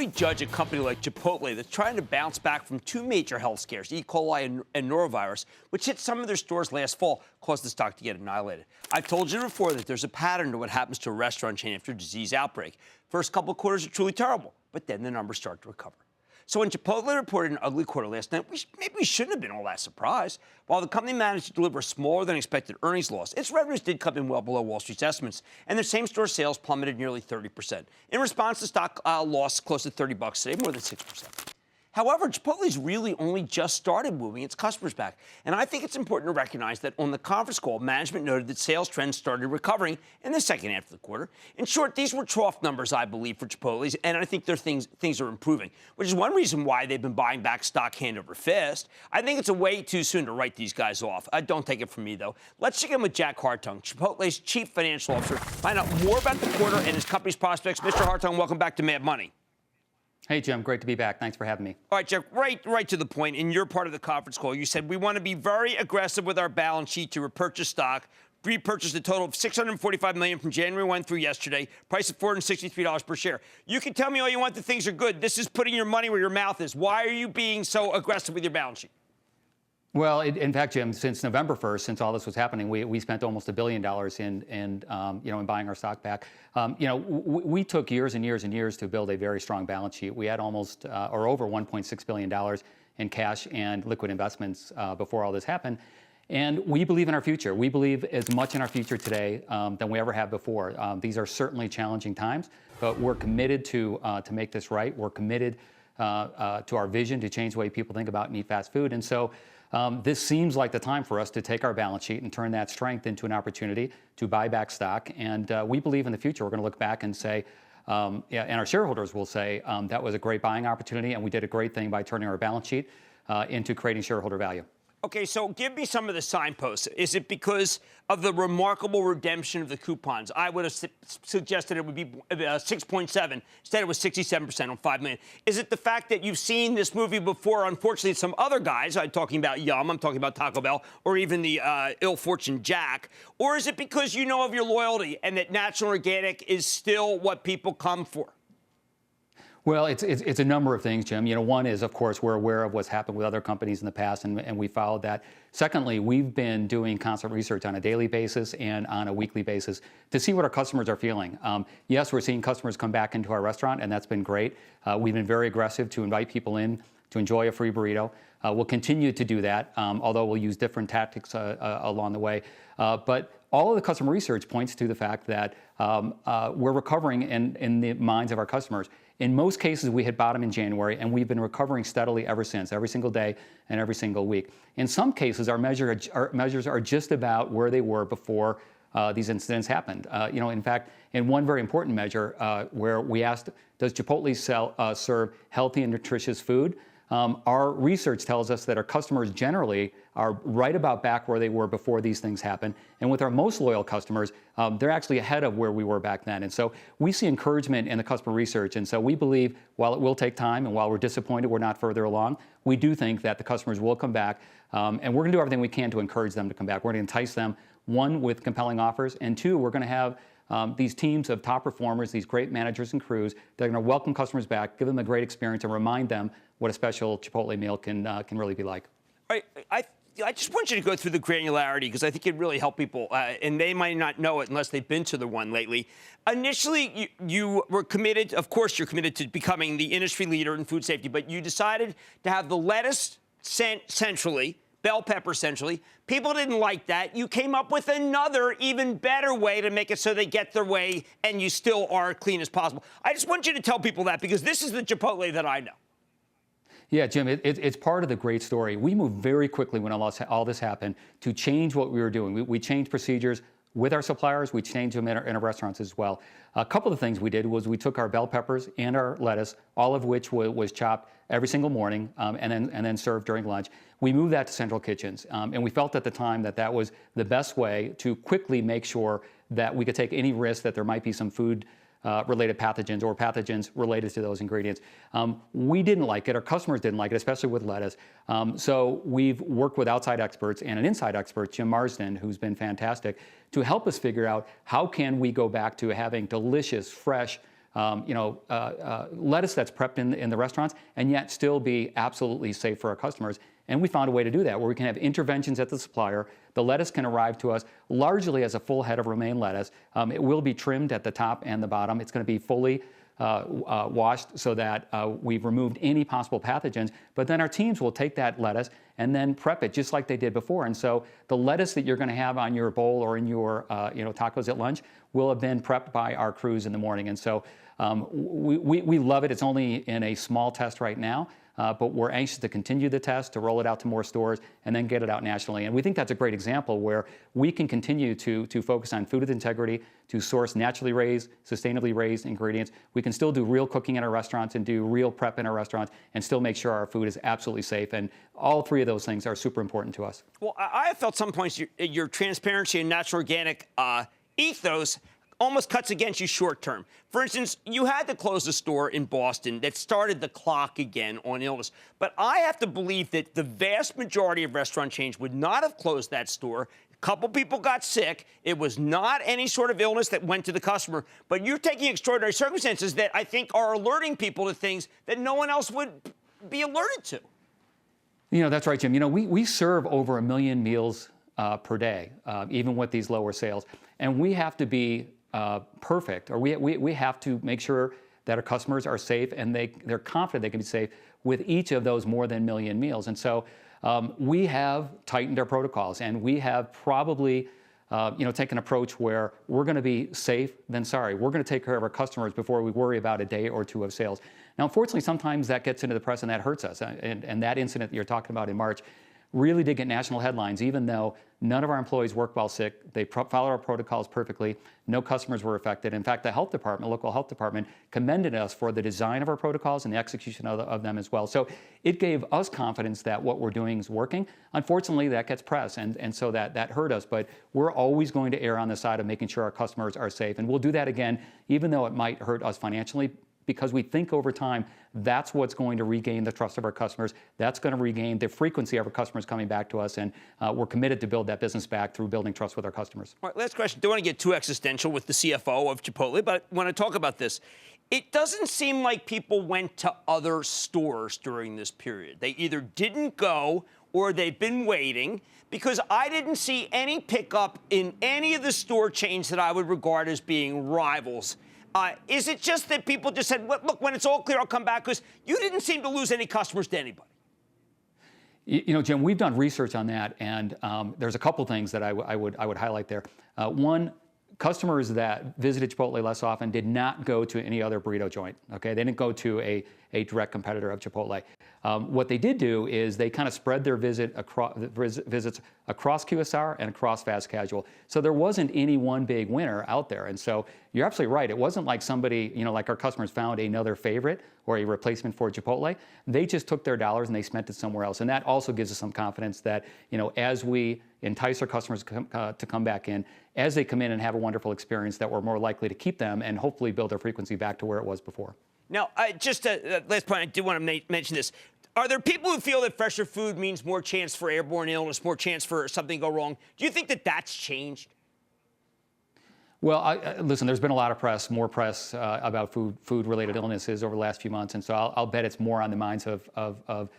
really judge a company like Chipotle that's trying to bounce back from two major health scares, E. coli and norovirus, which hit some of their stores last fall, caused the stock to get annihilated? I've told you before that there's a pattern to what happens to a restaurant chain after a disease outbreak. First couple of quarters are truly terrible, but then the numbers start to recover. So when Chipotle reported an ugly quarter last night, maybe we shouldn't have been all that surprised. While the company managed to deliver a smaller than expected earnings loss, its revenues did come in well below Wall Street's estimates, and their same-store sales plummeted nearly 30%. In response, the stock lost close to $30 today, more than 6%. However, Chipotle's really only just started moving its customers back. And I think it's important to recognize that on the conference call, management noted that sales trends started recovering in the second half of the quarter. In short, these were trough numbers, I believe, for Chipotle's, and I think things are improving, which is one reason why they've been buying back stock hand over fist. I think it's a way too soon to write these guys off. Don't take it from me, though. Let's check in with Jack Hartung, Chipotle's chief financial officer, find out more about the quarter and his company's prospects. Mr. Hartung, welcome back to Mad Money. Hey, Jim. Great to be back. Thanks for having me. All right, Jeff, right to the point. In your part of the conference call, you said we want to be very aggressive with our balance sheet to repurchase stock. Repurchased a total of $645 million from January 1 through yesterday. Price of $463 per share. You can tell me all you want that things are good. This is putting your money where your mouth is. Why are you being so aggressive with your balance sheet? Well, in fact, Jim, since November 1st, since all this was happening, we spent almost $1 billion in buying our stock back. We took years and years and years to build a very strong balance sheet. We had almost or over $1.6 billion in cash and liquid investments before all this happened. And we believe in our future. We believe as much in our future today than we ever have before. These are certainly challenging times, but we're committed to make this right. We're committed to our vision to change the way people think about and eat fast food. And so this seems like the time for us to take our balance sheet and turn that strength into an opportunity to buy back stock. And we believe in the future we're going to look back and say, and our shareholders will say, that was a great buying opportunity, and we did a great thing by turning our balance sheet into creating shareholder value. Okay, so give me some of the signposts. Is it because of the remarkable redemption of the coupons? I would have suggested it would be 6.7. Instead, it was 67% on $5 million. Is it the fact that you've seen this movie before? Unfortunately, some other guys, I'm talking about Yum, I'm talking about Taco Bell, or even the ill-fortunate Jack. Or is it because you know of your loyalty and that natural organic is still what people come for? Well, it's a number of things, Jim. One is, of course, we're aware of what's happened with other companies in the past, and we followed that. Secondly, we've been doing constant research on a daily basis and on a weekly basis to see what our customers are feeling. Yes, we're seeing customers come back into our restaurant, and that's been great. We've been very aggressive to invite people in to enjoy a free burrito. We'll continue to do that, although we'll use different tactics along the way. But all of the customer research points to the fact that we're recovering in the minds of our customers. In most cases, we hit bottom in January, and we've been recovering steadily ever since, every single day and every single week. In some cases, our measures are just about where they were before these incidents happened. In fact, in one very important measure where we asked, does Chipotle serve healthy and nutritious food? Our research tells us that our customers generally are right about back where they were before these things happened. And with our most loyal customers, they're actually ahead of where we were back then. And so we see encouragement in the customer research. And so we believe while it will take time and while we're disappointed we're not further along, we do think that the customers will come back. And we're going to do everything we can to encourage them to come back. We're going to entice them, one, with compelling offers, and two, we're going to have these teams of top performers, these great managers and crews, they're going to welcome customers back, give them a great experience, and remind them what a special Chipotle meal can really be like. All right, I just want you to go through the granularity because I think it really helped people, and they might not know it unless they've been to the one lately. Initially, you were committed, of course you're committed to becoming the industry leader in food safety, but you decided to have the lettuce sent centrally, bell pepper centrally. People didn't like that. You came up with another, even better way to make it so they get their way and you still are clean as possible. I just want you to tell people that because this is the Chipotle that I know. Yeah, Jim, it's part of the great story. We moved very quickly when all this happened to change what we were doing. We changed procedures with our suppliers. We changed them in our restaurants as well. A couple of things we did was we took our bell peppers and our lettuce, all of which was chopped every single morning and then served during lunch. We moved that to central kitchens, and we felt at the time that that was the best way to quickly make sure that we could take any risk that there might be some food related pathogens or pathogens related to those ingredients. We didn't like it. Our customers didn't like it, especially with lettuce. So we've worked with outside experts and an inside expert, Jim Marsden, who's been fantastic, to help us figure out how can we go back to having delicious, fresh, lettuce that's prepped in the restaurants and yet still be absolutely safe for our customers. And we found a way to do that where we can have interventions at the supplier. The lettuce can arrive to us largely as a full head of romaine lettuce. It will be trimmed at the top and the bottom. It's going to be fully washed so that we've removed any possible pathogens. But then our teams will take that lettuce and then prep it just like they did before. And so the lettuce that you're going to have on your bowl or in your tacos at lunch will have been prepped by our crews in the morning. And so we love it. It's only in a small test right now. But we're anxious to continue the test, to roll it out to more stores, and then get it out nationally. And we think that's a great example where we can continue to focus on food with integrity, to source naturally raised, sustainably raised ingredients. We can still do real cooking in our restaurants and do real prep in our restaurants and still make sure our food is absolutely safe. And all three of those things are super important to us. Well, I have felt some points your transparency and natural organic ethos almost cuts against you short term. For instance, you had to close a store in Boston that started the clock again on illness. But I have to believe that the vast majority of restaurant chains would not have closed that store. A couple people got sick. It was not any sort of illness that went to the customer. But you're taking extraordinary circumstances that I think are alerting people to things that no one else would be alerted to. That's right, Jim. We serve over 1 million meals per day, even with these lower sales. And we have to be perfect, or we have to make sure that our customers are safe and they're confident they can be safe with each of those more than 1 million meals. And so we have tightened our protocols, and we have probably taken an approach where we're going to be safe than sorry. We're going to take care of our customers before we worry about a day or two of sales. Now, unfortunately, sometimes that gets into the press and that hurts us. And that incident that you're talking about in March really did get national headlines, even though none of our employees worked while sick. They followed our protocols perfectly. No customers were affected. In fact, the health department, local health department, commended us for the design of our protocols and the execution of them as well. So it gave us confidence that what we're doing is working. Unfortunately, that gets press, and so that hurt us. But we're always going to err on the side of making sure our customers are safe. And we'll do that again, even though it might hurt us financially, because we think over time that's what's going to regain the trust of our customers. That's going to regain the frequency of our customers coming back to us, and we're committed to build that business back through building trust with our customers. All right, last question. Don't want to get too existential with the CFO of Chipotle, but when I talk about this, it doesn't seem like people went to other stores during this period. They either didn't go or they've been waiting, because I didn't see any pickup in any of the store chains that I would regard as being rivals. Is it just that people just said, look, when it's all clear, I'll come back? Because you didn't seem to lose any customers to anybody. Jim, we've done research on that, and there's a couple things that I would highlight there. One, customers that visited Chipotle less often did not go to any other burrito joint. Okay, they didn't go to a direct competitor of Chipotle. What they did do is they kind of spread their visits across QSR and across fast casual. So there wasn't any one big winner out there. And so you're absolutely right. It wasn't like somebody, like our customers found another favorite or a replacement for Chipotle. They just took their dollars and they spent it somewhere else. And that also gives us some confidence that, as we entice our customers to come back in, as they come in and have a wonderful experience, that we're more likely to keep them and hopefully build their frequency back to where it was before. Now, just last point, I do want to mention this. Are there people who feel that fresher food means more chance for airborne illness, more chance for something to go wrong? Do you think that that's changed? Well, listen, there's been a lot of more press about food-related illnesses over the last few months, and so I'll bet it's more on the minds of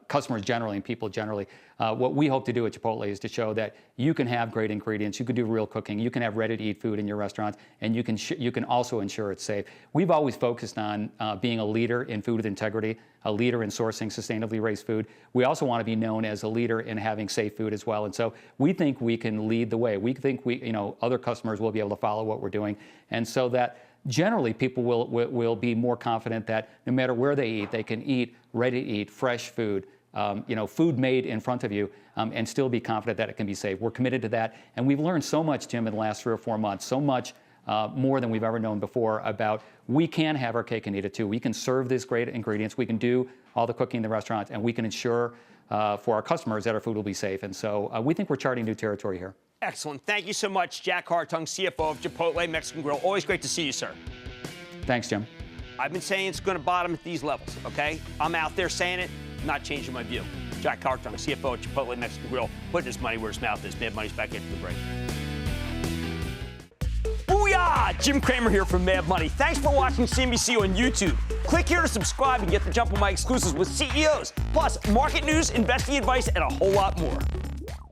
customers generally and people generally. What we hope to do at Chipotle is to show that you can have great ingredients, you can do real cooking, you can have ready-to-eat food in your restaurants, and you can also ensure it's safe. We've always focused on being a leader in food with integrity, a leader in sourcing sustainably raised food. We also want to be known as a leader in having safe food as well. And so we think we can lead the way. We think other customers will be able to follow what we're doing, and so that generally people will be more confident that no matter where they eat, they can eat ready-to-eat, fresh food, food made in front of you, and still be confident that it can be safe. We're committed to that, and we've learned so much, Jim, in the last 3 or 4 months, so much more than we've ever known before about we can have our cake and eat it too. We can serve these great ingredients, we can do all the cooking in the restaurant, and we can ensure for our customers that our food will be safe. And so we think we're charting new territory here. Excellent. Thank you so much, Jack Hartung, CFO of Chipotle Mexican Grill. Always great to see you, sir. Thanks, Jim. I've been saying it's going to bottom at these levels, okay? I'm out there saying it, not changing my view. Jack Hartung, CFO of Chipotle Mexican Grill, putting his money where his mouth is. Mad Money's back into the break. Booyah! Jim Cramer here from Mad Money. Thanks for watching CNBC on YouTube. Click here to subscribe and get the jump on my exclusives with CEOs, plus market news, investing advice, and a whole lot more.